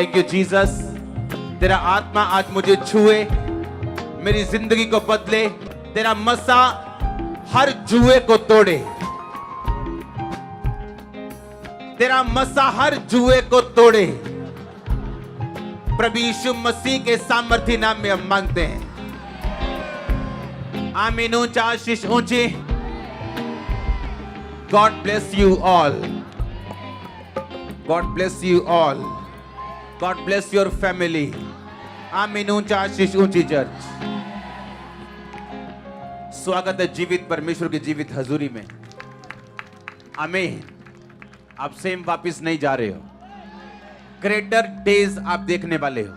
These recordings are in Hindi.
Thank you Jesus. तेरा आत्मा आज मुझे छुए, मेरी जिंदगी को बदले। तेरा मसा हर जुए को तोड़े, तेरा मसा हर जुए को तोड़े। प्रभु यीशु मसीह के सामर्थ्य नाम में हम मांगते हैं। आमीन। ऊंचा आशीष ऊंची। God bless you all. God bless you all. God bless your family. आमीन। ऊंचा आशीष ऊंची चर्च। स्वागत है जीवित परमेश्वर की जीवित हजूरी में। आमीन। आप सेम वापिस नहीं जा रहे हो। ग्रेटर डेज आप देखने वाले हो।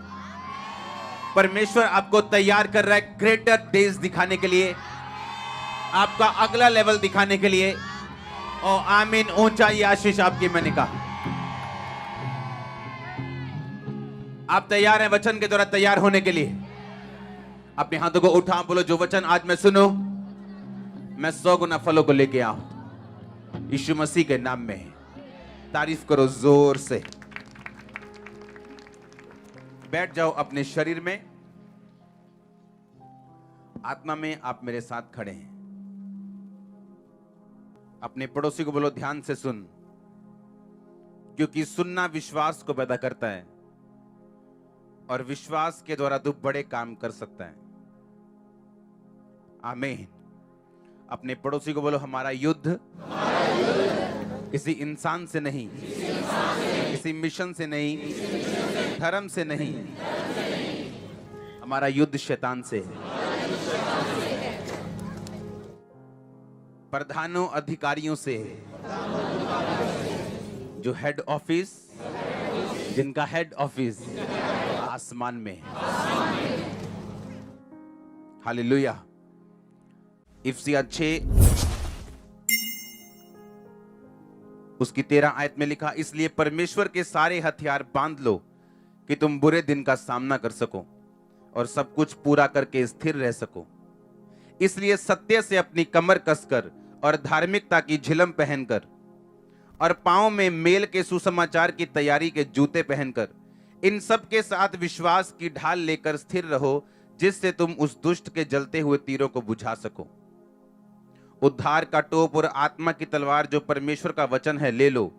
परमेश्वर आपको तैयार कर रहा है ग्रेटर डेज दिखाने के लिए, आपका अगला लेवल दिखाने के लिए। और आमीन। ऊंचा ये आशीष आपकी मैंने कहा। आप तैयार हैं वचन के द्वारा तैयार होने के लिए? अपने हाथों को उठा, बोलो जो वचन आज मैं सुनो, मैं 100 गुना फलों को लेके आऊं यीशु मसीह के नाम में। तारीफ करो जोर से। बैठ जाओ अपने शरीर में। आत्मा में आप मेरे साथ खड़े हैं। अपने पड़ोसी को बोलो ध्यान से सुन, क्योंकि सुनना विश्वास को पैदा करता है और विश्वास के द्वारा तू बड़े काम कर सकता है। आमीन। अपने पड़ोसी को बोलो हमारा युद्ध किसी इंसान से नहीं, किसी मिशन से नहीं, धर्म से नहीं, हमारा युद्ध शैतान से है। प्रधानों अधिकारियों से है, जो हेड ऑफिस, जिनका हेड ऑफिस आसमान में है। हालेलुया। इफिसियां 6 उसकी 13 आयत में लिखा, इसलिए परमेश्वर के सारे हथियार बांध लो कि तुम बुरे दिन का सामना कर सको और सब कुछ पूरा करके स्थिर रह सको। इसलिए सत्य से अपनी कमर कसकर और धार्मिकता की झिलम पहनकर और पांव में मेल के सुसमाचार की तैयारी के जूते पहनकर इन सब के साथ विश्वास की ढाल लेकर स्थिर रहो, जिससे तुम उस दुष्ट के जलते हुए तीरों को बुझा सको। उद्धार का टोप और आत्मा की तलवार जो परमेश्वर का वचन है ले लो।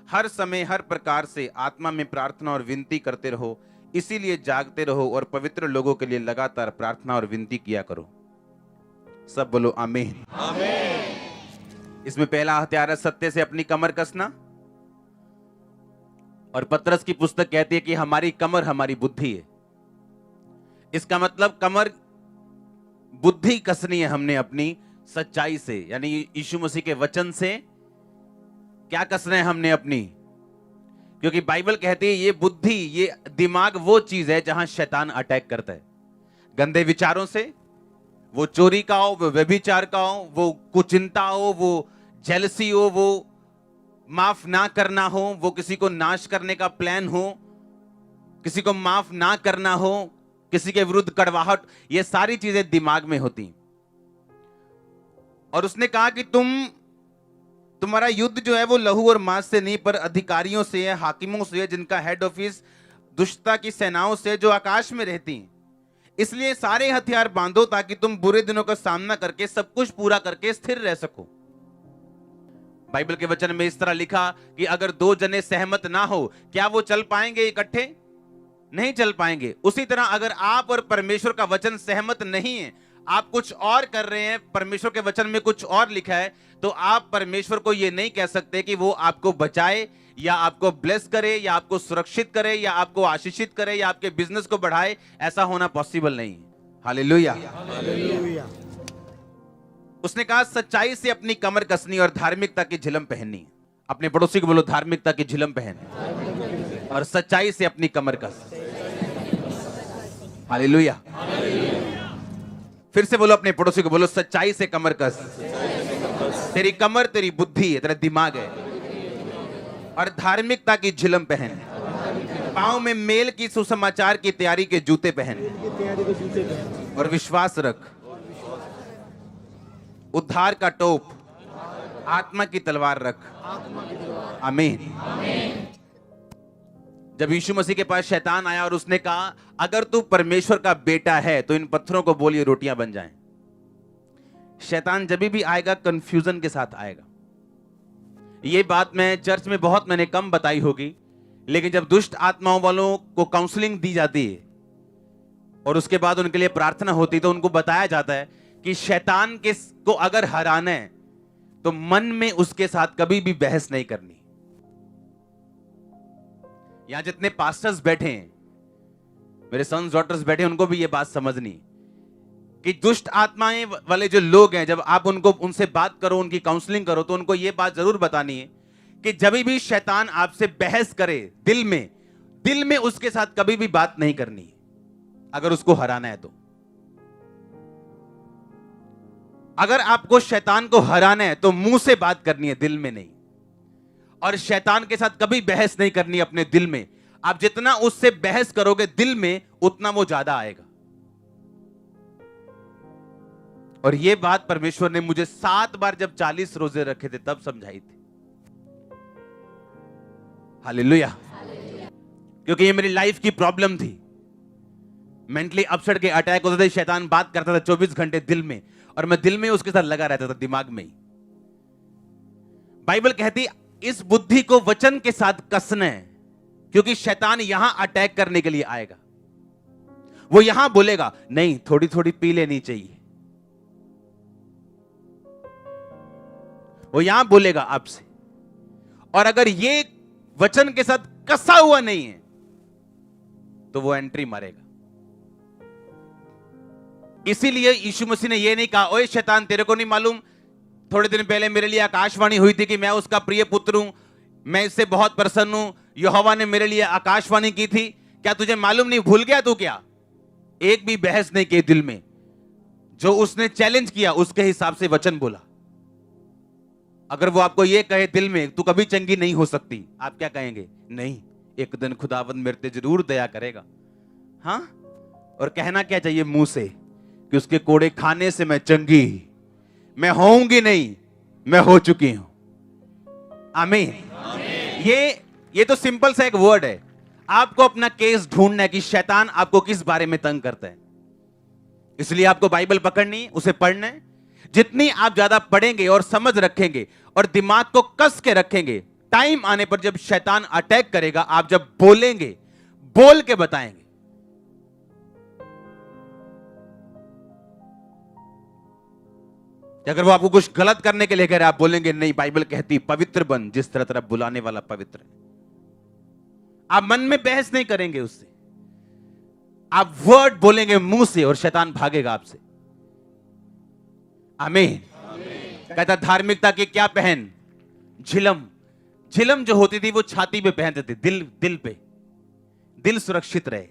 हर समय हर प्रकार से आत्मा में प्रार्थना और विनती करते रहो, इसीलिए जागते रहो और पवित्र लोगों के लिए लगातार प्रार्थना और विनती किया करो। सब बोलो आमीन। आमीन। इसमें पहला हथियार है सत्य से अपनी कमर कसना। और पतरस की पुस्तक कहती है कि हमारी कमर हमारी बुद्धि है। इसका मतलब कमर बुद्धि कसनी है हमने अपनी सच्चाई से, यानी यीशु मसीह के वचन से। क्या कसना है हमने अपनी? क्योंकि बाइबल कहती है ये बुद्धि, ये दिमाग वो चीज है जहां शैतान अटैक करता है। गंदे विचारों से, वो चोरी का हो, वो व्यभिचार का हो, वो कुचिंता हो, वो जेलसी हो, वो माफ ना करना हो, वो किसी को नाश करने का प्लान हो, किसी को माफ ना करना हो, किसी के विरुद्ध कड़वाहट, ये सारी चीजें दिमाग में होती। और उसने कहा कि तुम्हारा युद्ध जो है वो लहू और मांस से नहीं, पर अधिकारियों से है, हाकिमों से है, जिनका हेड ऑफिस दुष्टता की सेनाओं से, जो आकाश में रहती हैं। इसलिए सारे हथियार बांधो ताकि तुम बुरे दिनों का सामना करके सब कुछ पूरा करके स्थिर रह सको। बाइबल के वचन में इस तरह लिखा कि अगर 2 जने सहमत ना हो, क्या वो चल पाएंगे इकट्ठे? नहीं चल पाएंगे। उसी तरह अगर आप और परमेश्वर का वचन सहमत नहीं है, आप कुछ और कर रहे हैं, परमेश्वर के वचन में कुछ और लिखा है, तो आप परमेश्वर को यह नहीं कह सकते कि वो आपको बचाए या आपको ब्लेस करे या आपको सुरक्षित करे या आपको आशीषित करे या आपके बिजनेस को बढ़ाए। ऐसा होना पॉसिबल नहीं है। हालेलुया। हालेलुया। उसने कहा सच्चाई से अपनी कमर कसनी और धार्मिकता की झिलम पहननी। अपने पड़ोसी को बोलो धार्मिकता की झिलम पहन और सच्चाई से अपनी कमर कस। हालेलुया। फिर से बोलो अपने पड़ोसी को, बोलो सच्चाई से कमर कस। तेरी कमर तेरी बुद्धि है, तेरा दिमाग है। और धार्मिकता की झिलम पहन, पांव में मेल की सुसमाचार की तैयारी के जूते पहन और विश्वास रख। उद्धार का टोप, आत्मा की तलवार रख। आमीन। जब यीशु मसीह के पास शैतान आया और उसने कहा अगर तू परमेश्वर का बेटा है तो इन पत्थरों को बोलिए रोटियां बन जाएं। शैतान जब भी आएगा कंफ्यूजन के साथ आएगा। ये बात मैं चर्च में बहुत मैंने कम बताई होगी, लेकिन जब दुष्ट आत्माओं वालों को काउंसलिंग दी जाती है और उसके बाद उनके लिए प्रार्थना होती है तो उनको बताया जाता है कि शैतान को अगर हराना है तो मन में उसके साथ कभी भी बहस नहीं करनी। यहां जितने पास्टर्स बैठे हैं, मेरे सन्स डॉटर्स बैठे हैं, उनको भी यह बात समझनी कि दुष्ट आत्माएं वाले जो लोग हैं, जब आप उनसे बात करो, उनकी काउंसलिंग करो, तो उनको यह बात जरूर बतानी है कि जब भी शैतान आपसे बहस करे दिल में उसके साथ कभी भी बात नहीं करनी है अगर उसको हराना है तो। अगर आपको शैतान को हराना है तो मुंह से बात करनी है, दिल में नहीं। और शैतान के साथ कभी बहस नहीं करनी अपने दिल में। आप जितना उससे बहस करोगे दिल में, उतना वो ज्यादा आएगा। और ये बात परमेश्वर ने मुझे 7 बार जब 40 रोजे रखे थे तब समझाई थी। हालेलुया। क्योंकि ये मेरी लाइफ की प्रॉब्लम थी। मेंटली अपसेट के अटैक होते थे, शैतान बात करता था 24 घंटे दिल में, और मैं दिल में उसके साथ लगा रहता था, दिमाग में ही। बाइबल कहती इस बुद्धि को वचन के साथ कसना है, क्योंकि शैतान यहां अटैक करने के लिए आएगा। वो यहां बोलेगा नहीं, थोड़ी थोड़ी पी लेनी चाहिए। वो यहां बोलेगा आपसे, और अगर ये वचन के साथ कसा हुआ नहीं है तो वो एंट्री मारेगा। इसीलिए यीशु मसीह ने यह नहीं कहा ओए शैतान, तेरे को नहीं मालूम थोड़े दिन पहले मेरे लिए आकाशवाणी हुई थी कि मैं उसका प्रिय पुत्र हूं, मैं इससे बहुत प्रसन्न हूं, यहोवा ने मेरे लिए आकाशवाणी की थी, क्या तुझे मालूम नहीं? भूल गया तू क्या? एक भी बहस नहीं की दिल में। जो उसने चैलेंज किया उसके हिसाब से वचन बोला। अगर वो आपको ये कहे दिल में तू कभी चंगी नहीं हो सकती, आप क्या कहेंगे? नहीं, एक दिन खुदावंद मेरे पे जरूर दया करेगा। हाँ, और कहना क्या चाहिए मुंह से कि उसके कोड़े खाने से मैं चंगी, मैं होऊंगी नहीं, मैं हो चुकी हूं। आमीन। ये तो सिंपल सा एक वर्ड है। आपको अपना केस ढूंढना है कि शैतान आपको किस बारे में तंग करता है। इसलिए आपको बाइबल पकड़नी, उसे पढ़ना है। जितनी आप ज्यादा पढ़ेंगे और समझ रखेंगे और दिमाग को कस के रखेंगे, टाइम आने पर जब शैतान अटैक करेगा, आप जब बोलेंगे, बोल के बताएंगे। अगर वो आपको कुछ गलत करने के लिए कह रहे, आप बोलेंगे नहीं, बाइबल कहती पवित्र बन जिस तरह तरह बुलाने वाला पवित्र है। आप मन में बहस नहीं करेंगे उससे, आप वर्ड बोलेंगे मुंह से और शैतान भागेगा आपसे। आमीन। कहता धार्मिकता की क्या पहन? झिलम। झिलम जो होती थी वो छाती पे पहनते थे, दिल पे, दिल सुरक्षित रहे।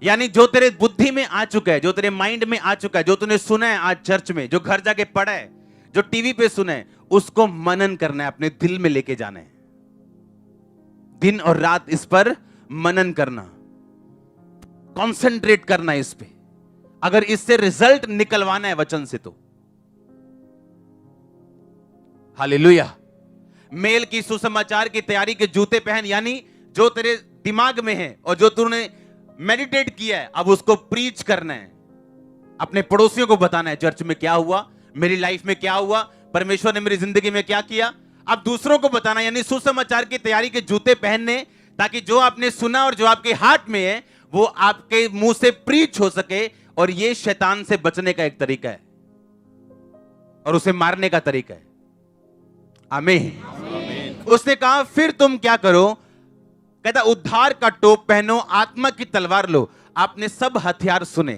यानी जो तेरे बुद्धि में आ चुका है, जो तेरे माइंड में आ चुका है, जो तूने सुना है आज चर्च में, जो घर जाके पढ़ा है, जो टीवी पे सुना है, उसको मनन करना है, अपने दिल में लेके जाना है। दिन और रात इस पर मनन करना, कंसंट्रेट करना इस पे। अगर इससे रिजल्ट निकलवाना है वचन से तो हालेलुया। मेल की सुसमाचार की तैयारी के जूते पहन, यानी जो तेरे दिमाग में है और जो तूने मेडिटेट किया है, अब उसको प्रीच करना है। अपने पड़ोसियों को बताना है चर्च में क्या हुआ, मेरी लाइफ में क्या हुआ, परमेश्वर ने मेरी जिंदगी में क्या किया। अब दूसरों को बताना, यानी सुसमाचार की तैयारी के जूते पहनने, ताकि जो आपने सुना और जो आपके हार्ट में है वो आपके मुंह से प्रीच हो सके। और ये शैतान से बचने का एक तरीका है और उसे मारने का तरीका है। आमीन। उसने कहा फिर तुम क्या करो? कहता उद्धार का टोप पहनो, आत्मा की तलवार लो। आपने सब हथियार सुने,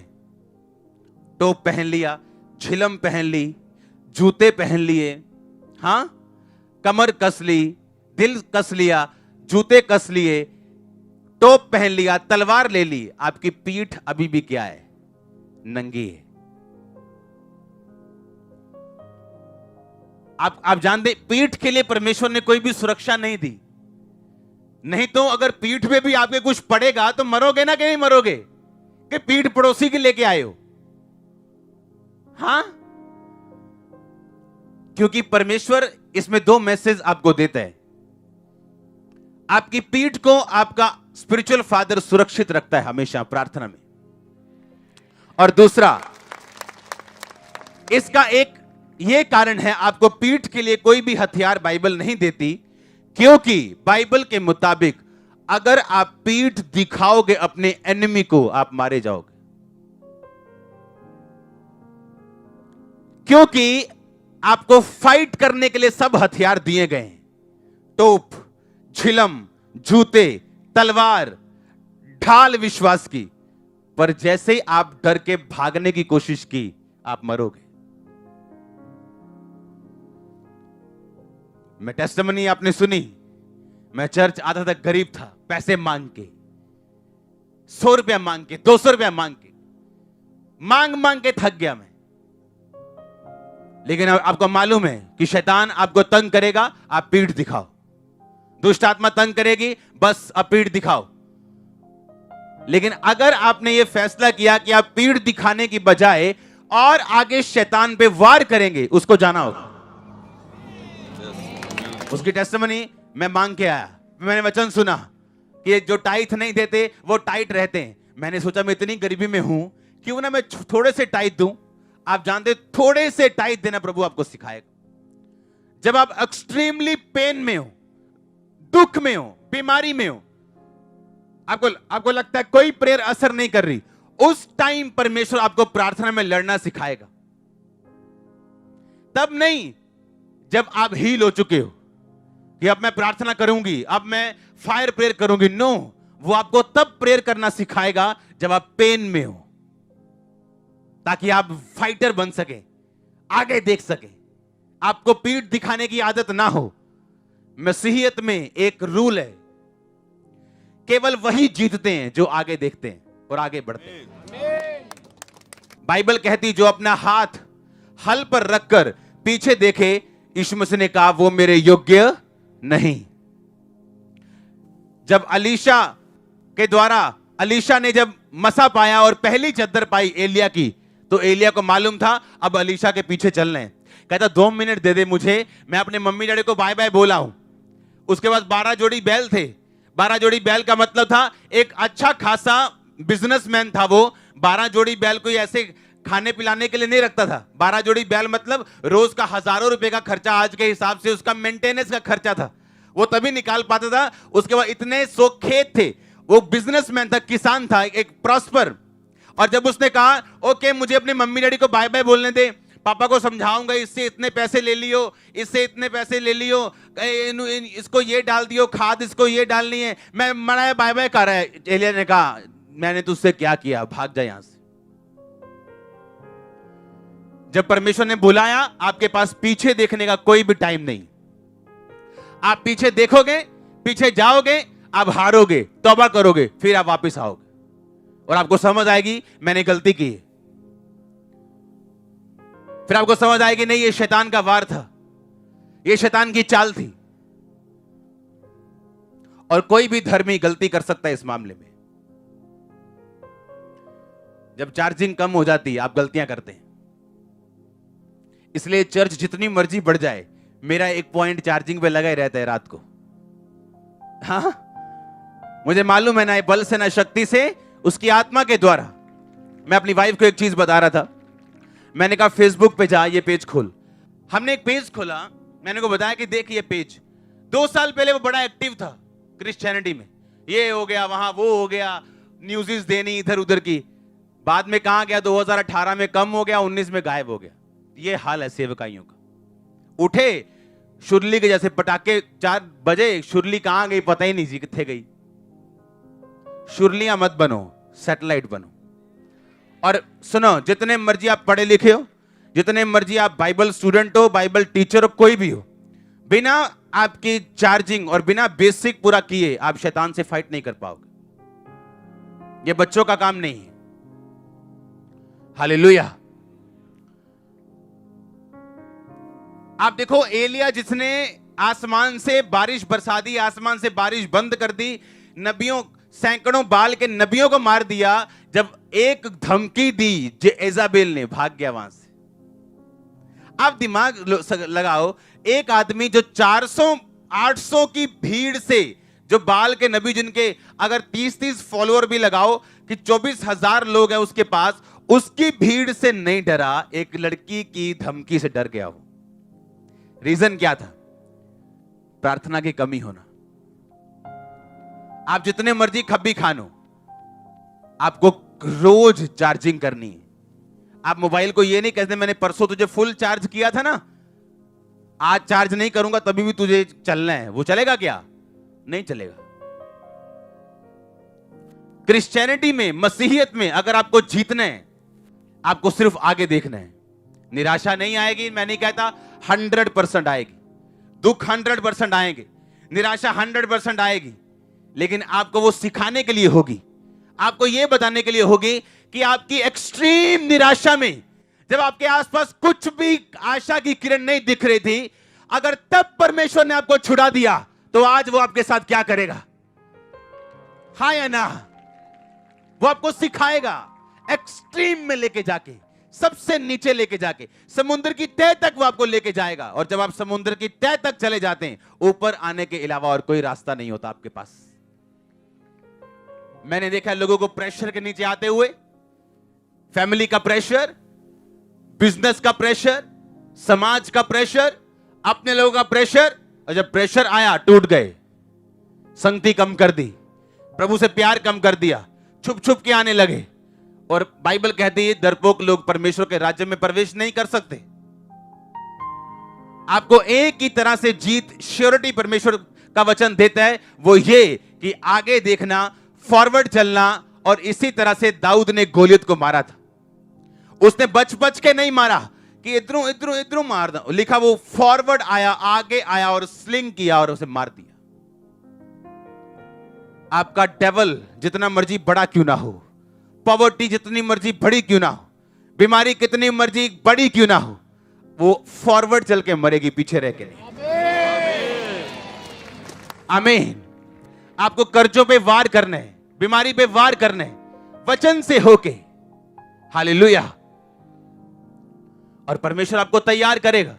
टोप पहन लिया, झिलम पहन ली, जूते पहन लिए, हां, कमर कस ली, दिल कस लिया, जूते कस लिए, टोप पहन लिया, तलवार ले ली। आपकी पीठ अभी भी क्या है? नंगी है। आप जानते, पीठ के लिए परमेश्वर ने कोई भी सुरक्षा नहीं दी। नहीं तो अगर पीठ पे भी आपके कुछ पड़ेगा तो मरोगे ना कि नहीं मरोगे? कि पीठ पड़ोसी की लेके आए हो? हां, क्योंकि परमेश्वर इसमें 2 मैसेज आपको देता है। आपकी पीठ को आपका स्पिरिचुअल फादर सुरक्षित रखता है हमेशा प्रार्थना में। और दूसरा, इसका एक यह कारण है, आपको पीठ के लिए कोई भी हथियार बाइबल नहीं देती, क्योंकि बाइबल के मुताबिक अगर आप पीठ दिखाओगे अपने एनिमी को, आप मारे जाओगे। क्योंकि आपको फाइट करने के लिए सब हथियार दिए गए हैं, तोप, झिलम, जूते, तलवार, ढाल विश्वास की, पर जैसे ही आप डर के भागने की कोशिश की, आप मरोगे। मैं टेस्टिमनी आपने सुनी, मैं चर्च आता था, गरीब था, पैसे मांग के, 100 रुपया मांग के, 200 रुपया मांग के, मांग मांग के थक गया मैं। लेकिन आपको मालूम है कि शैतान आपको तंग करेगा, आप पीठ दिखाओ। दुष्ट आत्मा तंग करेगी, बस आप पीठ दिखाओ। लेकिन अगर आपने यह फैसला किया कि आप पीठ दिखाने की बजाय और आगे शैतान पे वार करेंगे, उसको जाना होगा। उसकी टेस्टिमनी मैं मांग के आया, मैंने वचन सुना कि जो टाइट नहीं देते वो टाइट रहते हैं। मैंने सोचा मैं इतनी गरीबी में हूं, क्यों ना मैं थोड़े से टाइट दूं। आप जानते, थोड़े से टाइट देना प्रभु आपको सिखाएगा। जब आप एक्सट्रीमली पेन में हो, दुख में हो, बीमारी में हो, आपको लगता है कोई प्रेयर असर नहीं कर रही, उस टाइम परमेश्वर आपको प्रार्थना में लड़ना सिखाएगा। तब नहीं जब आप हील हो चुके हो कि अब मैं प्रार्थना करूंगी, अब मैं फायर प्रेयर करूंगी। नो, वो आपको तब प्रेयर करना सिखाएगा जब आप पेन में हो, ताकि आप फाइटर बन सके, आगे देख सके, आपको पीठ दिखाने की आदत ना हो। मसीहियत में एक रूल है, केवल वही जीतते हैं जो आगे देखते हैं और आगे बढ़ते हैं। बाइबल कहती, जो अपना हाथ हल पर रखकर पीछे देखे, यीशु मसीह ने कहा वो मेरे योग्य नहीं। जब अलीशा ने जब मसा पाया और पहली चद्दर पाई एलिया की, तो एलिया को मालूम था अब अलीशा के पीछे चलना है। कहता 2 मिनट दे दे मुझे, मैं अपने मम्मी डैडी को बाय बाय बोला हूं। उसके बाद 12 जोड़ी बैल थे। 12 जोड़ी बैल का मतलब था एक अच्छा खासा बिजनेसमैन था वो। 12 जोड़ी बैल कोई ऐसे खाने पिलाने के लिए नहीं रखता था। 12 जोड़ी बैल मतलब रोज का हजारों रुपए का खर्चा, आज के हिसाब से उसका मेंटेनेंस का खर्चा था, वो तभी निकाल पाता था। उसके बाद इतने 100 खेत थे, वो बिजनेसमैन था, किसान था, एक प्रॉस्पर। और जब उसने कहा ओके मुझे अपने मम्मी डैडी को बाय बाय बोलने दे, पापा को समझाऊंगा, इससे इतने पैसे ले लियो, इससे इतने पैसे ले लियो, इसको ये डाल दियो खाद, इसको ये डालनी है, मैं मना बाय बाय कर रहा है। एलिया ने कहा मैंने तुझसे क्या किया, भाग जा यहां से। जब परमेश्वर ने बुलाया, आपके पास पीछे देखने का कोई भी टाइम नहीं। आप पीछे देखोगे, पीछे जाओगे, आप हारोगे, तौबा करोगे, फिर आप वापस आओगे और आपको समझ आएगी मैंने गलती की। फिर आपको समझ आएगी नहीं, ये शैतान का वार था, ये शैतान की चाल थी। और कोई भी धर्मी गलती कर सकता है इस मामले में। जब चार्जिंग कम हो जाती है, आप गलतियां करते हैं। इसलिए चर्च जितनी मर्जी बढ़ जाए, मेरा 1 पॉइंट चार्जिंग पे लगा ही रहता है रात को। हाँ, मुझे मालूम है ना बल से ना शक्ति से, उसकी आत्मा के द्वारा। मैं अपनी वाइफ को एक चीज बता रहा था, मैंने कहा फेसबुक पे जा, ये पेज खोल। हमने एक पेज खोला, मैंने को बताया कि देख ये पेज 2 साल पहले वो बड़ा एक्टिव था क्रिश्चियनिटी में, ये हो गया वहां वो हो गया, न्यूज़ देनी इधर उधर की। बाद में कहां गया, 2018 में कम हो गया, 19 में गायब हो गया। ये हाल है सेवकाइयों का। उठे शुरली के जैसे पटाखे, 4 बजे शुरली कहां गई पता ही नहीं जी, कितने गई। शुरलियां मत बनो, सैटेलाइट बनो। और सुनो, जितने मर्जी आप पढ़े लिखे हो, जितने मर्जी आप बाइबल स्टूडेंट हो, बाइबल टीचर हो, कोई भी हो, बिना आपकी चार्जिंग और बिना बेसिक पूरा किए आप शैतान से फाइट नहीं कर पाओगे। ये बच्चों का काम नहीं है। हालेलुया। आप देखो एलिया जिसने आसमान से बारिश बरसा दी, आसमान से बारिश बंद कर दी, नबियों सैकड़ों बाल के नबियों को मार दिया। जब एक धमकी दी जेज़ाबेल ने, भाग गया वहां से। आप दिमाग लगाओ, एक आदमी जो 400-800 की भीड़ से जो बाल के नबी, जिनके अगर 30-30 फॉलोअर भी लगाओ कि 24,000 लोग हैं उसके पास, उसकी भीड़ से नहीं डरा, एक लड़की की धमकी से डर गया वो। रीजन क्या था? प्रार्थना की कमी होना। आप जितने मर्जी खब्बी खानो, आपको रोज चार्जिंग करनी है। आप मोबाइल को ये नहीं कहते मैंने परसों तुझे फुल चार्ज किया था ना, आज चार्ज नहीं करूंगा तभी भी तुझे चलना है। वो चलेगा क्या? नहीं चलेगा। क्रिश्चियनिटी में, मसीहियत में अगर आपको जीतना है, आपको सिर्फ आगे देखना है। निराशा नहीं आएगी, मैं नहीं कहता, 100% आएगी। दुख 100% आएंगे, निराशा 100% आएगी, लेकिन आपको वो सिखाने के लिए होगी, आपको ये बताने के लिए होगी कि आपकी एक्सट्रीम निराशा में, जब आपके आसपास कुछ भी आशा की किरण नहीं दिख रही थी, अगर तब परमेश्वर ने आपको छुड़ा दिया, तो आज वो आपके साथ क्या करेगा? हाँ या ना? वो आपको सिखाएगा, एक्सट्रीम में लेके जाके, सबसे नीचे लेके जाके, समुद्र की तह तक वो आपको लेके जाएगा। और जब आप समुद्र की तह तक चले जाते हैं, ऊपर आने के अलावा और कोई रास्ता नहीं होता आपके पास। मैंने देखा लोगों को प्रेशर के नीचे आते हुए, फैमिली का प्रेशर, बिजनेस का प्रेशर, समाज का प्रेशर, अपने लोगों का प्रेशर, और जब प्रेशर आया टूट गए, संगति कम कर दी, प्रभु से प्यार कम कर दिया, छुप छुप के आने लगे। और बाइबल कहती है डरपोक लोग परमेश्वर के राज्य में प्रवेश नहीं कर सकते। आपको एक ही तरह से जीत, श्योरिटी परमेश्वर का वचन देता है, वो ये कि आगे देखना, फॉरवर्ड चलना। और इसी तरह से दाऊद ने गोलियत को मारा था। उसने बच बच के नहीं मारा कि इधरों इधरों इधरों मार दो, लिखा वो फॉरवर्ड आया, आगे आया और स्लिंग किया और उसे मार दिया। आपका डेवल जितना मर्जी बड़ा क्यों ना हो, पॉवर्टी जितनी मर्जी बड़ी क्यों ना हो, बीमारी कितनी मर्जी बड़ी क्यों ना हो, वो फॉरवर्ड चल के मरेगी, पीछे रह के नहीं। आमीन। आपको कर्जों पे वार करने हैं, बीमारी पे वार करने हैं, वचन से होके। हालेलुया। और परमेश्वर आपको तैयार करेगा।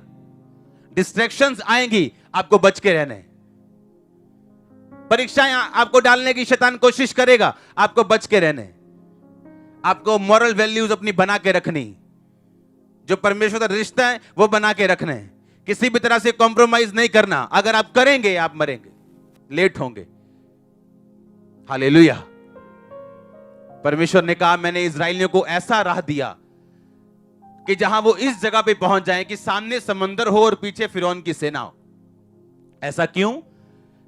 डिस्ट्रैक्शंस आएंगी, आपको बच के रहना है। परीक्षाएं आपको डालने की शैतान कोशिश करेगा, आपको बच के रहना है। आपको मॉरल वैल्यूज अपनी बना के रखनी, जो परमेश्वर का रिश्ता है वो बना के रखना है। किसी भी तरह से कॉम्प्रोमाइज नहीं करना। अगर आप करेंगे आप मरेंगे, लेट होंगे। हालेलुया। परमेश्वर ने कहा मैंने इस्राएलियों को ऐसा राह दिया कि जहां वो इस जगह पे पहुंच जाएं कि सामने समंदर हो और पीछे फिरौन की सेना हो। ऐसा क्यों?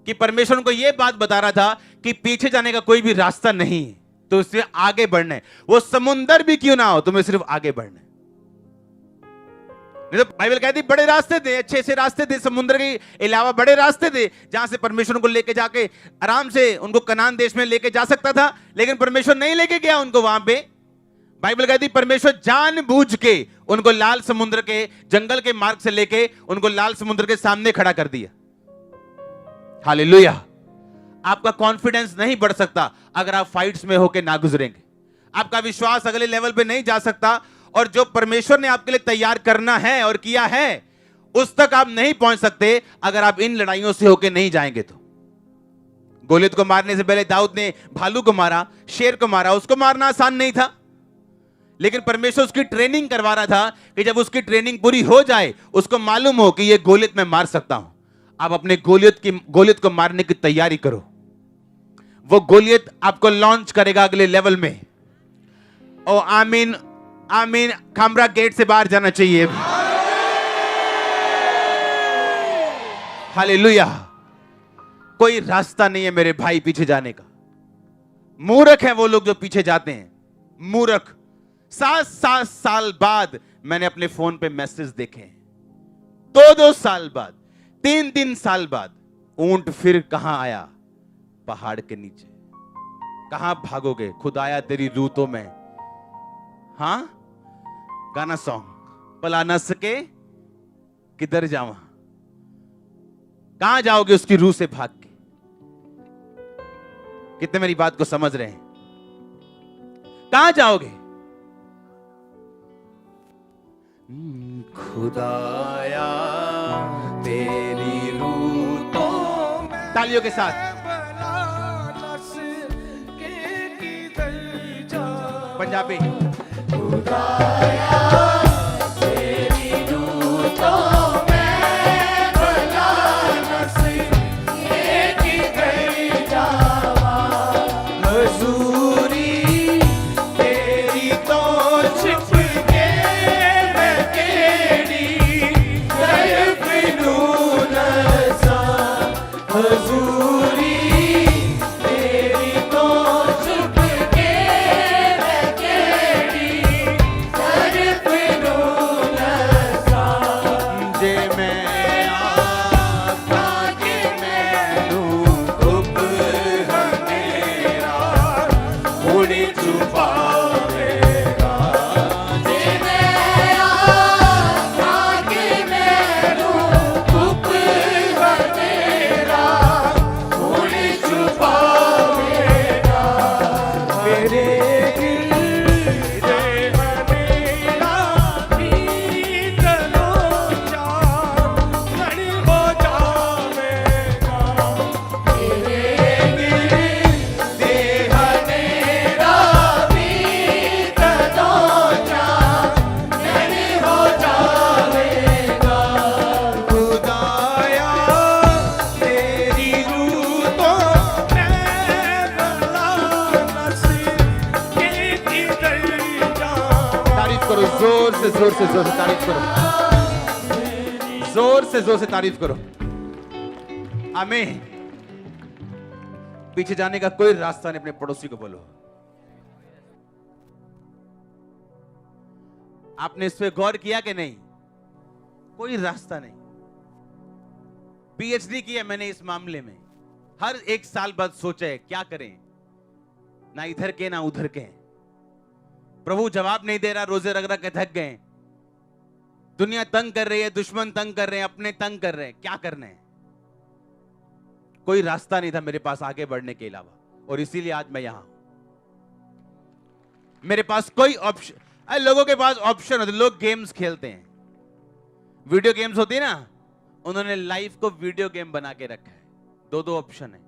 कि परमेश्वर उनको यह बात बता रहा था कि पीछे जाने का कोई भी रास्ता नहीं, तो उससे आगे बढ़ना है। वो समुंदर भी क्यों ना हो, तुम्हें सिर्फ आगे बढ़ना है। नहीं तो बाइबल कहती बड़े रास्ते दे, अच्छे से रास्ते दे, समुद्र के अलावा बड़े रास्ते दे, जहां से परमेश्वर उनको लेके जाके आराम से उनको कनान देश में लेके जा सकता था। लेकिन परमेश्वर नहीं लेके गया उनको वहां पे। बाइबल कहती परमेश्वर जानबूझ के उनको लाल समुद्र के जंगल के मार्ग से लेके उनको लाल समुद्र के सामने खड़ा कर दिया। हालेलुया। आपका कॉन्फिडेंस नहीं बढ़ सकता अगर आप फाइट्स में होकर ना गुजरेंगे। आपका विश्वास अगले लेवल पे नहीं जा सकता, और जो परमेश्वर ने आपके लिए तैयार करना है और किया है उस तक आप नहीं पहुंच सकते अगर आप इन लड़ाइयों से होकर नहीं जाएंगे। तो गोलियत को मारने से पहले दाऊद ने भालू को मारा, शेर को मारा। उसको मारना आसान नहीं था, लेकिन परमेश्वर उसकी ट्रेनिंग करवा रहा था कि जब उसकी ट्रेनिंग पूरी हो जाए उसको मालूम हो कि ये गोलियत मैं मार सकता हूं। आप अपने गोलियत को मारने की तैयारी करो। वो गोलियत आपको लॉन्च करेगा अगले लेवल में। ओ आमीन, आमीन। खामरा गेट से बाहर जाना चाहिए। हालेलुया। कोई रास्ता नहीं है मेरे भाई पीछे जाने का। मूर्ख है वो लोग जो पीछे जाते हैं, मूर्ख। 7 साल बाद मैंने अपने फोन पे मैसेज देखे हैं, 2 साल बाद, 3 साल बाद। ऊंट फिर कहां आया? पहाड़ के नीचे। कहां भागोगे? खुदाया तेरी रूतों में। हां, गाना सॉन्ग। पला न सके किधर जावा? कहां जाओगे उसकी रूह से भाग के? कितने मेरी बात को समझ रहे हैं? कहां जाओगे? खुदाया तेरी रूतों में। तालियों के साथ पंजाबी। जोर से तारीफ करो, जोर से तारीफ करो। आमीन। पीछे जाने का कोई रास्ता नहीं, अपने पड़ोसी को बोलो। आपने इस पे गौर किया कि नहीं? कोई रास्ता नहीं। पीएचडी किया मैंने इस मामले में, हर एक साल बाद सोचा है क्या करें, ना इधर के ना उधर के। प्रभु जवाब नहीं दे रहा, रोजे रग रग के थक गए। दुनिया तंग कर रही है, दुश्मन तंग कर रहे हैं, अपने तंग कर रहे हैं, क्या करना है? कोई रास्ता नहीं था मेरे पास आगे बढ़ने के अलावा, और इसीलिए आज मैं यहां हूं। मेरे पास कोई ऑप्शन, लोगों के पास ऑप्शन होते, लोग गेम्स खेलते हैं, वीडियो गेम्स होती है ना, उन्होंने लाइफ को वीडियो गेम बना के रखा है। दो ऑप्शन है,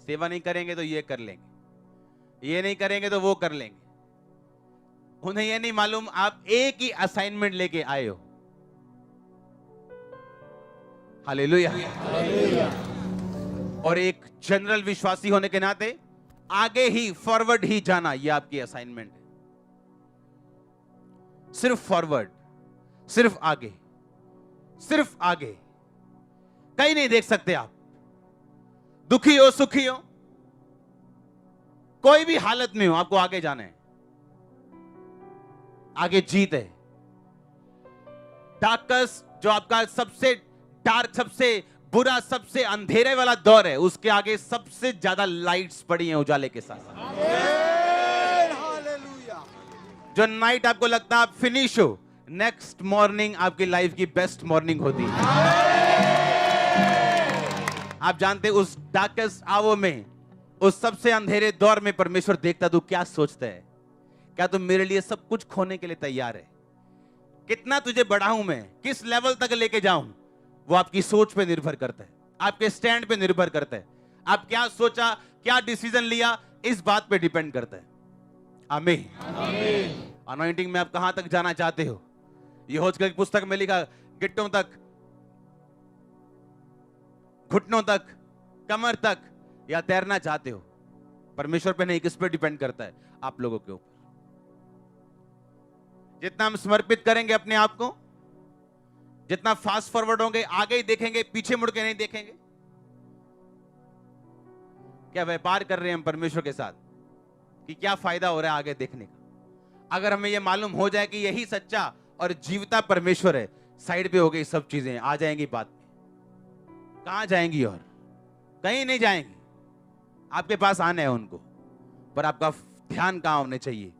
सेवा नहीं करेंगे तो ये कर लेंगे, ये नहीं करेंगे तो वो कर लेंगे। उन्हें यह नहीं मालूम आप एक ही असाइनमेंट लेके आए हो। हालेलुया। और एक जनरल विश्वासी होने के नाते आगे ही, फॉरवर्ड ही जाना, यह आपकी असाइनमेंट है। सिर्फ फॉरवर्ड, सिर्फ आगे, सिर्फ आगे, कहीं नहीं देख सकते आप। दुखी हो, सुखी हो, कोई भी हालत में हो, आपको आगे जाना है। आगे जीत है। डार्कस, जो आपका सबसे डार्क, सबसे बुरा, सबसे अंधेरे वाला दौर है, उसके आगे सबसे ज्यादा लाइट्स पड़ी हैं उजाले के साथ। जो नाइट आपको लगता है आप फिनिश हो, नेक्स्ट मॉर्निंग आपकी लाइफ की बेस्ट मॉर्निंग होती है। आप जानते उस डार्केस्ट आवर में, उस सबसे अंधेरे दौर में परमेश्वर देखता तू क्या सोचता है। क्या तुम मेरे लिए सब कुछ खोने के लिए तैयार है? कितना तुझे बढ़ाऊं मैं, किस लेवल तक लेके जाऊं, वो आपकी सोच पे निर्भर करता है, आपके स्टैंड पे निर्भर करता है। आप क्या सोचा, क्या डिसीजन लिया, इस बात पे डिपेंड करता है। आमीन। अनॉइंटिंग में आप कहां तक जाना चाहते हो? यहोशू की पुस्तक में लिखा, गिट्टों तक, घुटनों तक, कमर तक, या तैरना चाहते हो? परमेश्वर पे नहीं, किस पे डिपेंड करता है? आप लोगों के ऊपर। जितना हम समर्पित करेंगे अपने आप को, जितना फास्ट फॉरवर्ड होंगे, आगे ही देखेंगे, पीछे मुड़ के नहीं देखेंगे। क्या व्यापार कर रहे हैं हम परमेश्वर के साथ कि क्या फायदा हो रहा है आगे देखने का? अगर हमें यह मालूम हो जाए कि यही सच्चा और जीवता परमेश्वर है, साइड पे हो गई सब चीजें, आ जाएंगी बात में। कहां जाएंगी? और कहीं नहीं जाएंगी। आपके पास आना है उनको, पर आपका ध्यान कहां होने चाहिए?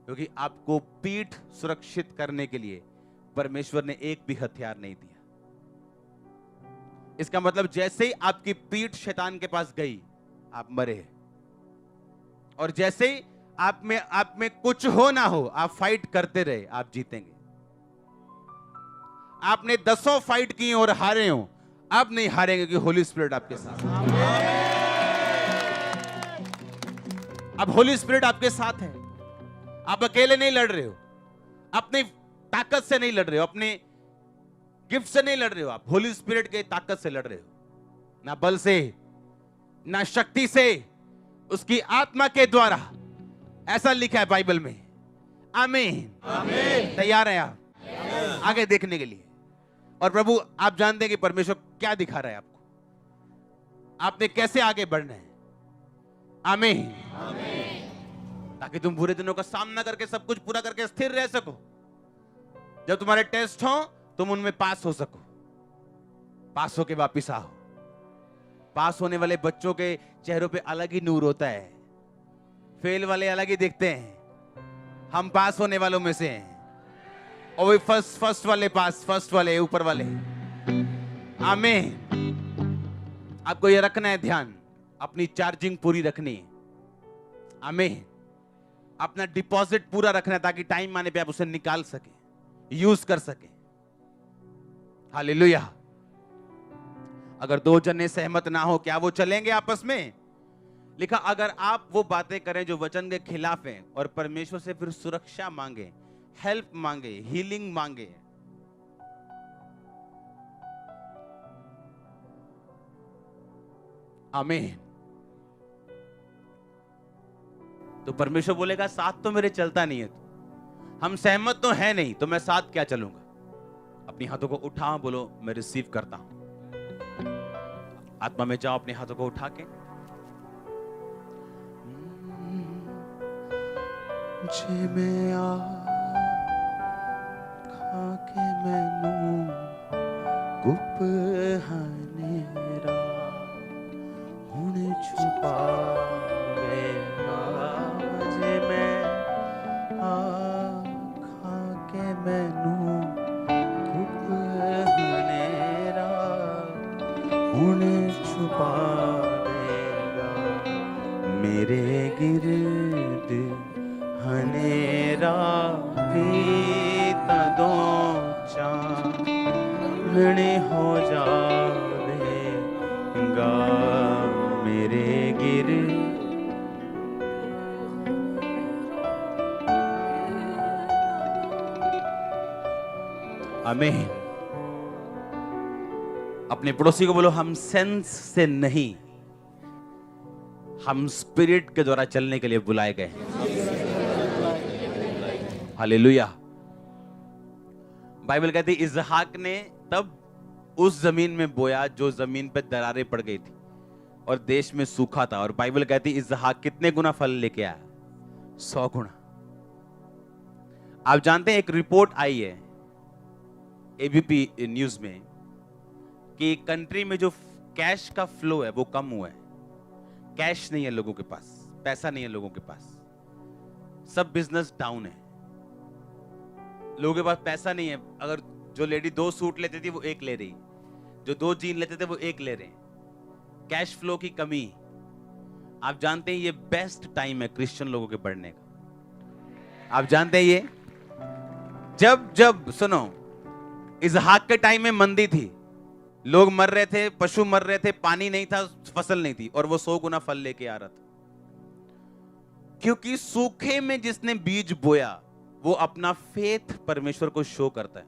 क्योंकि आपको पीठ सुरक्षित करने के लिए परमेश्वर ने एक भी हथियार नहीं दिया। इसका मतलब जैसे ही आपकी पीठ शैतान के पास गई, आप मरे। और जैसे ही आप में कुछ हो ना हो, आप फाइट करते रहे, आप जीतेंगे। आपने 10 फाइट की और हारे हो, आप नहीं हारेंगे क्योंकि होली स्पिरिट आपके साथ। अब होली स्पिरिट आपके साथ है। आप अकेले नहीं लड़ रहे हो, अपनी ताकत से नहीं लड़ रहे हो, अपने गिफ्ट से नहीं लड़ रहे हो, आप होली स्पिरिट के ताकत से लड़ रहे हो, ना बल से ना शक्ति से, उसकी आत्मा के द्वारा। ऐसा लिखा है बाइबल में। आमीन। आमीन। तैयार हैं आप आगे देखने के लिए? और प्रभु आप जानते हैं कि परमेश्वर क्या दिखा रहा है आपको, आपने कैसे आगे बढ़ना है। आमीन। ताकि तुम बुरे दिनों का सामना करके सब कुछ पूरा करके स्थिर रह सको। जब तुम्हारे टेस्ट हो तुम उनमें पास हो सको, पास होके वापिस आओ। पास होने वाले बच्चों के चेहरों पे अलग ही नूर होता है, फेल वाले अलग ही दिखते हैं। हम पास होने वालों में से हैं, और वही फर्स्ट वाले पास, फर्स्ट वाले ऊपर वाले। आमीन। आपको ये रखना है ध्यान, अपनी चार्जिंग पूरी रखनी है। आमीन। अपना डिपॉजिट पूरा रखना है ताकि टाइम आने पे आप उसे निकाल सके, यूज कर सके। हालेलुया। अगर दो जने सहमत ना हो, क्या वो चलेंगे आपस में? लिखा, अगर आप वो बातें करें जो वचन के खिलाफ हैं और परमेश्वर से फिर सुरक्षा मांगे, हेल्प मांगे, हीलिंग मांगे, आमीन, तो परमेश्वर बोलेगा साथ तो मेरे चलता नहीं है। हम सहमत तो है नहीं, तो मैं साथ क्या चलूंगा? अपनी हाथों को उठाओ, बोलो मैं रिसीव करता हूं। आत्मा में जाओ, अपने हाथों को उठा के। जिमें आ खाके मैनू गुप हनेरा हुण छुपावेगा। जिमें आ खाके मैनू गुप हनेरा हुण छुपावेगा। मेरे गिरद हनेरा भी तदों चांदनी हो जावेगा। मेरे गिरद आमीन। अपने पड़ोसी को बोलो, हम सेंस से नहीं, हम स्पिरिट के द्वारा चलने के लिए बुलाए गए हैं। हालेलुया। बाइबल कहती है इसहाक ने तब उस जमीन में बोया जो जमीन पे दरारें पड़ गई थी और देश में सूखा था। और बाइबल कहती है इसहाक कितने गुना फल लेके आया? 100 गुना। आप जानते हैं एक रिपोर्ट आई है एबीपी न्यूज में कि कंट्री में जो कैश का फ्लो है वो कम हुआ है। कैश नहीं है लोगों के पास, पैसा नहीं है लोगों के पास, सब बिजनेस डाउन है। लोगों के पास पैसा नहीं है। अगर जो लेडी 2 सूट लेती थी वो 1 ले रही, जो 2 जीन लेते थे वो 1 ले रहे। कैश फ्लो की कमी। आप जानते हैं ये बेस्ट टाइम है क्रिश्चियन लोगों के बढ़ने का। आप जानते हैं ये जब सुनो, इसहाक के टाइम में मंदी थी, लोग मर रहे थे, पशु मर रहे थे, पानी नहीं था, फसल नहीं थी, और वो 100 गुना फल लेके आ रहा था। क्योंकि सूखे में जिसने बीज बोया वो अपना फेथ परमेश्वर को शो करता है।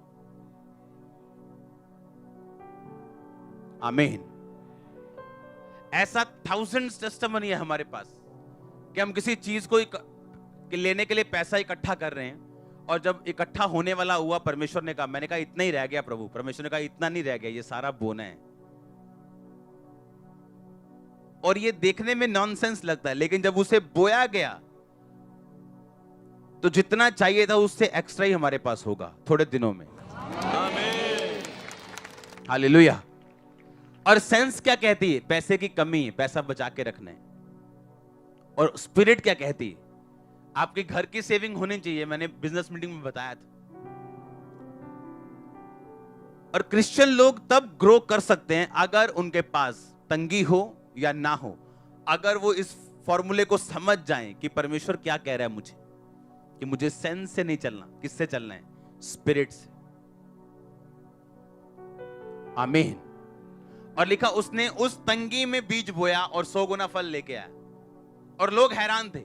आमीन। ऐसा थाउजेंड्स टेस्टिमनी है हमारे पास कि हम किसी चीज को लेने के लिए पैसा इकट्ठा कर रहे हैं, और जब इकट्ठा होने वाला हुआ, परमेश्वर ने कहा, मैंने कहा इतना ही रह गया प्रभु। परमेश्वर ने कहा इतना नहीं रह गया, ये सारा बोना है। और ये देखने में नॉनसेंस लगता है, लेकिन जब उसे बोया गया तो जितना चाहिए था उससे एक्स्ट्रा ही हमारे पास होगा थोड़े दिनों में। हालेलुया। और सेंस क्या कहती है? पैसे की कमी है, पैसा बचा के रखना है। और स्पिरिट क्या कहती है? आपके घर की सेविंग होनी चाहिए। मैंने बिजनेस मीटिंग में बताया था। और क्रिश्चियन लोग तब ग्रो कर सकते हैं अगर उनके पास तंगी हो या ना हो, अगर वो इस फॉर्मूले को समझ जाएं कि परमेश्वर क्या कह रहा है मुझे, कि मुझे सेंस से नहीं चलना, किससे चलना है? स्पिरिट से। आमीन। और लिखा उसने उस तंगी में बीज बोया और 100 गुना फल लेके आया। और लोग हैरान थे।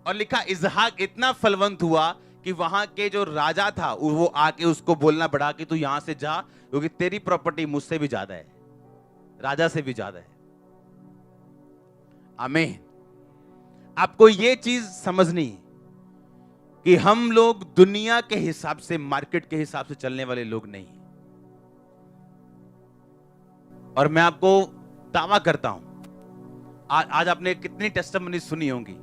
और लिखा इसहाक इतना फलवंत हुआ कि वहां के जो राजा था वो आके उसको बोलना पड़ा कि तू यहां से जा, क्योंकि तेरी प्रॉपर्टी मुझसे भी ज्यादा है, राजा से भी ज्यादा है। आमीन। आपको ये चीज समझनी है कि हम लोग दुनिया के हिसाब से, मार्केट के हिसाब से चलने वाले लोग नहीं। और मैं आपको दावा करता हूं, आज आपने कितनी टेस्टिमनी सुनी होंगी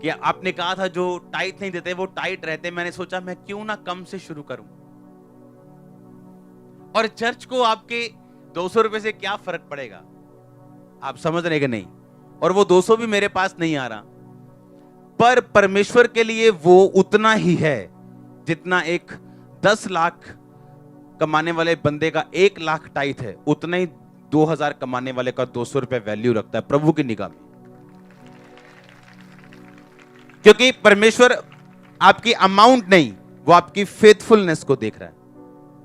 कि आपने कहा था जो टाइट नहीं देते वो टाइट रहते। मैंने सोचा मैं क्यों ना कम से शुरू करूं, और चर्च को आपके 200 रुपए से क्या फर्क पड़ेगा, आप समझ रहे कि नहीं। और वो 200 भी मेरे पास नहीं आ रहा, पर परमेश्वर के लिए वो उतना ही है जितना एक 10 लाख कमाने वाले बंदे का 1 लाख टाइट है, उतना ही 2000 कमाने वाले का 200 रुपए वैल्यू रखता है प्रभु की निगाह में। क्योंकि परमेश्वर आपकी अमाउंट नहीं, वो आपकी फेथफुलनेस को देख रहा है।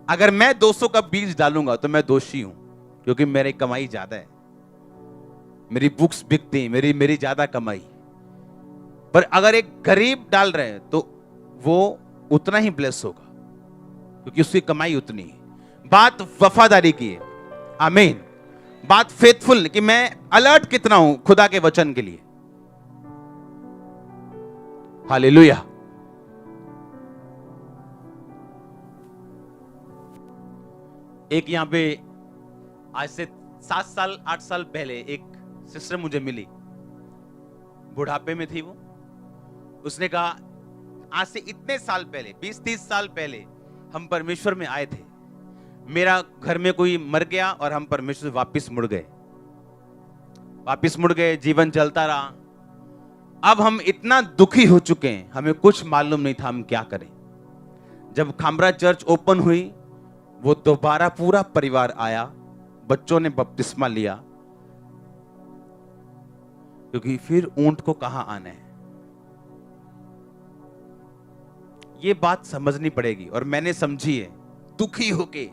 अगर मैं 200 का बीज डालूंगा तो मैं दोषी हूं, क्योंकि मेरी कमाई ज्यादा है, मेरी बुक्स बिकती हैं, मेरी ज्यादा कमाई। पर अगर एक गरीब डाल रहे हैं तो वो उतना ही ब्लेस होगा, क्योंकि उसकी कमाई उतनी है। बात वफादारी की है। आमीन। बात फेथफुल कि मैं अलर्ट कितना हूं खुदा के वचन के लिए। हालेलुया। एक यहां पे आज से 7 साल 8 साल पहले एक सिस्टर मुझे मिली, बुढ़ापे में थी वो। उसने कहा आज से इतने साल पहले, 20-30 साल पहले हम परमेश्वर में आए थे, मेरा घर में कोई मर गया और हम परमेश्वर से वापस मुड़ गए, जीवन चलता रहा। अब हम इतना दुखी हो चुके हैं, हमें कुछ मालूम नहीं था हम क्या करें। जब खामरा चर्च ओपन हुई, वो दोबारा पूरा परिवार आया, बच्चों ने बपतिस्मा लिया, क्योंकि फिर ऊंट को कहां आना है, ये बात समझनी पड़ेगी। और मैंने समझी है, दुखी होके,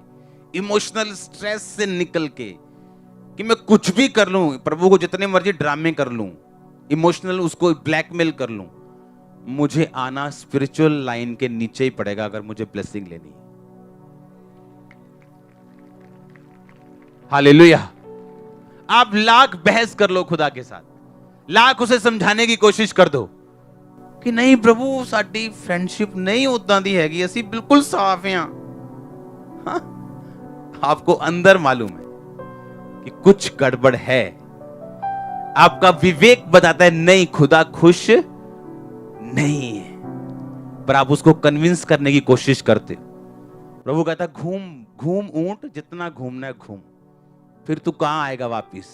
इमोशनल स्ट्रेस से निकल के, कि मैं कुछ भी कर लूं, प्रभु को जितने मर्जी ड्रामे कर लूं, इमोशनल उसको ब्लैकमेल कर लूं, मुझे आना स्पिरिचुअल लाइन के नीचे ही पड़ेगा अगर मुझे ब्लेसिंग लेनी है। हालेलुया। आप लाख बहस कर लो खुदा के साथ, लाख उसे समझाने की कोशिश कर दो कि नहीं प्रभु साडी फ्रेंडशिप नहीं उदां दी हैगी, असी बिल्कुल साफ हैं। हाँ? आपको अंदर मालूम है कि कुछ गड़बड़ है। आपका विवेक बताता है नहीं, खुदा खुश नहीं है, पर आप उसको कन्विंस करने की कोशिश करते हो। प्रभु कहता है घूम घूम ऊंट, जितना घूमना है घूम, फिर तू कहां आएगा वापिस,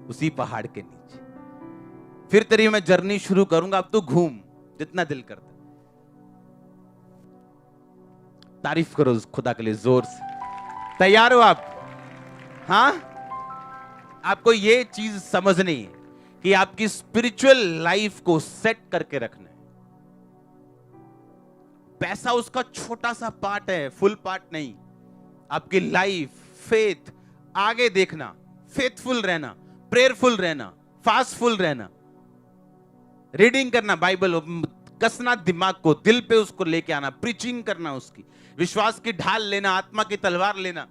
उसी पहाड़ के नीचे। फिर तेरी मैं जर्नी शुरू करूंगा, अब तू घूम जितना दिल करता। तारीफ करो खुदा के लिए जोर से। तैयार हो आप? हाँ, आपको ये चीज समझनी है कि आपकी स्पिरिचुअल लाइफ को सेट करके रखना है। पैसा उसका छोटा सा पार्ट है, फुल पार्ट नहीं। आपकी लाइफ, फेथ, आगे देखना, फेथफुल रहना, प्रेयरफुल रहना, फास्टफुल रहना, रीडिंग करना, बाइबल कसना, दिमाग को दिल पे उसको लेके आना, प्रीचिंग करना, उसकी विश्वास की ढाल लेना, आत्मा की तलवार लेना,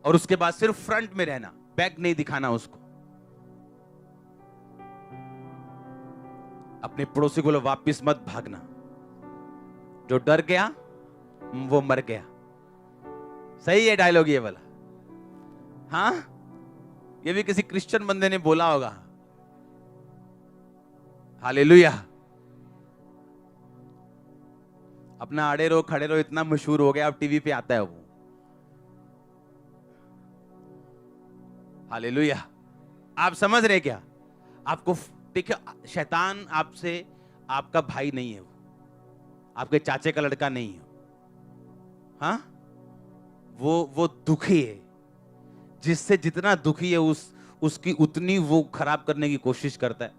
और उसके बाद सिर्फ फ्रंट में रहना, बैक नहीं दिखाना उसको। अपने पड़ोसी को वापिस मत भागना, जो डर गया वो मर गया। सही है डायलॉग ये वाला? हाँ, ये भी किसी क्रिश्चियन बंदे ने बोला होगा। हालेलुया। अपना आड़े रहो खड़े रहो इतना मशहूर हो गया, अब टीवी पे आता है वो। हालेलुया। आप समझ रहे क्या? आपको देखिए, शैतान आपसे, आपका भाई नहीं है, वो आपके चाचे का लड़का नहीं है। हाँ, वो दुखी है, जिससे जितना दुखी है उसकी उतनी वो खराब करने की कोशिश करता है।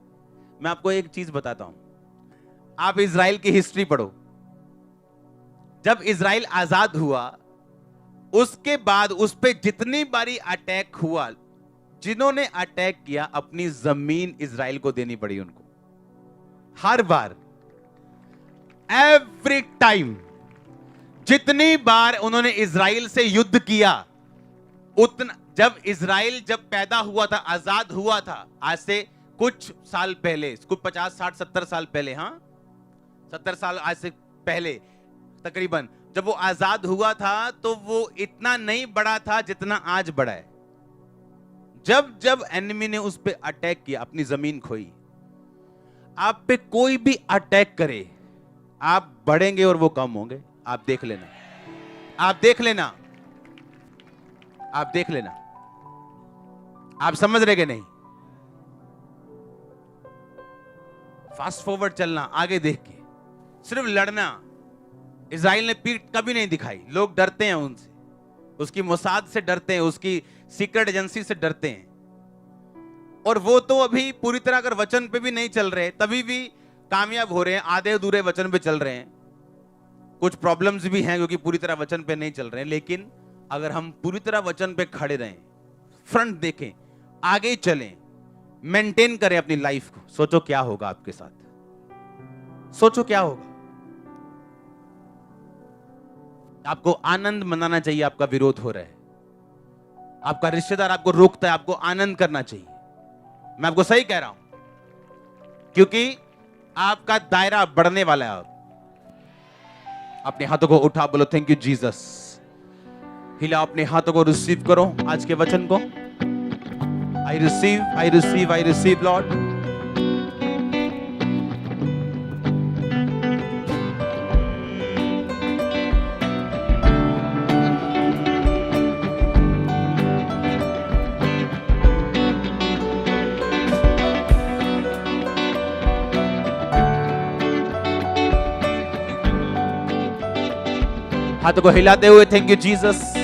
मैं आपको एक चीज बताता हूं, आप इजराइल की हिस्ट्री पढ़ो। जब इजराइल आजाद हुआ, उसके बाद उस पे जितनी बारी अटैक हुआ, जिन्होंने अटैक किया, अपनी जमीन इजराइल को देनी पड़ी उनको। हर बार, एवरी टाइम, जितनी बार उन्होंने इजराइल से युद्ध किया, उतना, जब इजराइल जब पैदा हुआ था, आजाद हुआ था, आज से कुछ साल पहले, कुछ 50, 60, 70 साल पहले, हाँ 70 साल आज से पहले तकरीबन, जब वो आजाद हुआ था तो वो इतना नहीं बढ़ा था जितना आज बढ़ा है। जब जब एनिमी ने उस पे अटैक किया, अपनी जमीन खोई, आप पे कोई भी अटैक करे, आप बढ़ेंगे और वो कम होंगे। आप देख लेना, आप देख लेना, आप देख लेना। आप समझ रहे कि नहीं? फास्ट फॉरवर्ड चलना, आगे देख के, सिर्फ लड़ना। इजराइल ने पीठ कभी नहीं दिखाई। लोग डरते हैं उनसे, उसकी मोसाद से डरते हैं, उसकी सीक्रेट एजेंसी से डरते हैं। और वो तो अभी पूरी तरह अगर वचन पे भी नहीं चल रहे, तभी भी कामयाब हो रहे हैं, आधे अधूरे वचन पे चल रहे हैं। कुछ प्रॉब्लम्स भी हैं क्योंकि पूरी तरह वचन पे नहीं चल रहे हैं। लेकिन अगर हम पूरी तरह वचन पे खड़े रहें, फ्रंट देखें, आगे चलें, मेंटेन करें अपनी लाइफ को, सोचो क्या होगा आपके साथ। सोचो क्या होगा। आपको आनंद मनाना चाहिए, आपका विरोध हो रहा है, आपका रिश्तेदार आपको रोकता है, आपको आनंद करना चाहिए। मैं आपको सही कह रहा हूं, क्योंकि आपका दायरा बढ़ने वाला है। अपने हाथों को उठा, बोलो थैंक यू जीसस। हिला अपने हाथों को, रिसीव करो आज के वचन को। I receive, I receive, I receive Lord. हाथों को हिलाते हुए थैंक यू जीसस।